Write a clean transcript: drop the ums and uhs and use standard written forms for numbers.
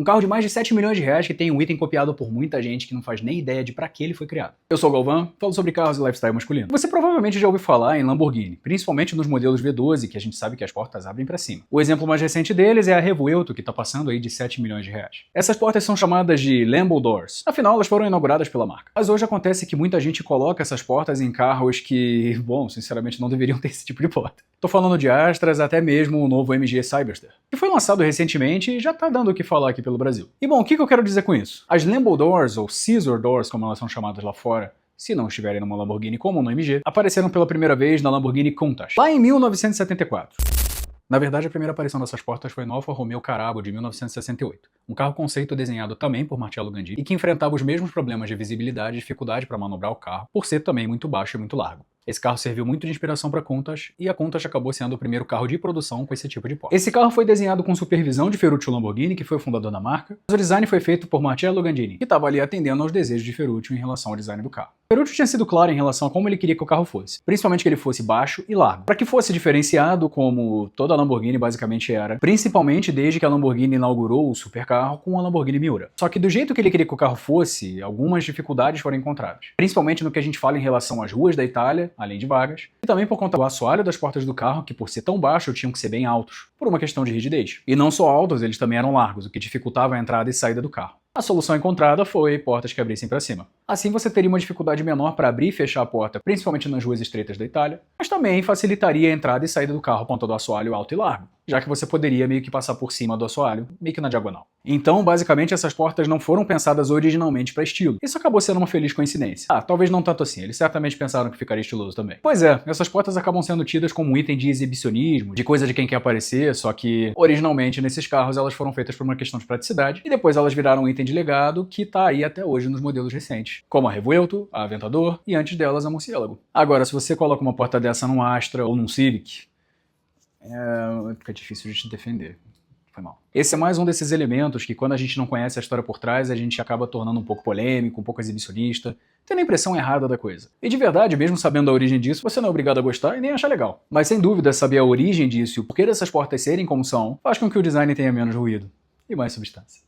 carro de mais de 7 milhões de reais que tem um item copiado por muita gente que não faz nem ideia de pra que ele foi criado. Eu sou o Galvão, falo sobre carros e lifestyle masculino. Você provavelmente já ouviu falar em Lamborghini, principalmente nos modelos V12, que a gente sabe que as portas abrem pra cima. O exemplo mais recente deles é a Revuelto, que tá passando aí de 7 milhões de reais. Essas portas são chamadas de Lambo Doors, afinal elas foram inauguradas pela marca. Mas hoje acontece que muita gente coloca essas portas em carros que, bom, sinceramente não deveriam ter esse tipo de porta. Tô falando de Astras, até mesmo o novo MG Cyberster, que foi lançado recentemente e já tá dando o que falar aqui pelo Brasil. E bom, o que eu quero dizer com isso? As Lambo Doors, ou Scissor Doors, como elas são chamadas lá fora, se não estiverem numa Lamborghini como no MG, apareceram pela primeira vez na Lamborghini Countach, lá em 1974. Na verdade, a primeira aparição dessas portas foi no Alfa Romeo Carabo de 1968, um carro conceito desenhado também por Marcello Gandini e que enfrentava os mesmos problemas de visibilidade e dificuldade para manobrar o carro, por ser também muito baixo e muito largo. Esse carro serviu muito de inspiração para a Countach, e a Countach acabou sendo o primeiro carro de produção com esse tipo de porta. Esse carro foi desenhado com supervisão de Ferruccio Lamborghini, que foi o fundador da marca, mas o design foi feito por Marcello Gandini, que estava ali atendendo aos desejos de Ferruccio em relação ao design do carro. Ferruccio tinha sido claro em relação a como ele queria que o carro fosse, principalmente que ele fosse baixo e largo, para que fosse diferenciado como toda a Lamborghini basicamente era, principalmente desde que a Lamborghini inaugurou o supercarro com a Lamborghini Miura. Só que do jeito que ele queria que o carro fosse, algumas dificuldades foram encontradas, principalmente no que a gente fala em relação às ruas da Itália, além de vagas, e também por conta do assoalho das portas do carro, que por ser tão baixo tinham que ser bem altos, por uma questão de rigidez. E não só altos, eles também eram largos, o que dificultava a entrada e saída do carro. A solução encontrada foi portas que abrissem para cima. Assim você teria uma dificuldade menor para abrir e fechar a porta, principalmente nas ruas estreitas da Itália, mas também facilitaria a entrada e saída do carro por conta do assoalho alto e largo, já que você poderia meio que passar por cima do assoalho, meio que na diagonal. Então, basicamente, essas portas não foram pensadas originalmente para estilo. Isso acabou sendo uma feliz coincidência. Talvez não tanto assim, eles certamente pensaram que ficaria estiloso também. Pois é, essas portas acabam sendo tidas como um item de exibicionismo, de coisa de quem quer aparecer, só que, originalmente, nesses carros elas foram feitas por uma questão de praticidade, e depois elas viraram um item de legado que tá aí até hoje nos modelos recentes, como a Revuelto, a Aventador e antes delas a Murciélago. Agora, se você coloca uma porta dessa num Astra ou num Civic, fica difícil de te defender. Foi mal. Esse é mais um desses elementos que, quando a gente não conhece a história por trás, a gente acaba tornando um pouco polêmico, um pouco exibicionista, tendo a impressão errada da coisa. E de verdade, mesmo sabendo a origem disso, você não é obrigado a gostar e nem achar legal. Mas sem dúvida, saber a origem disso e o porquê dessas portas serem como são, faz com que o design tenha menos ruído e mais substância.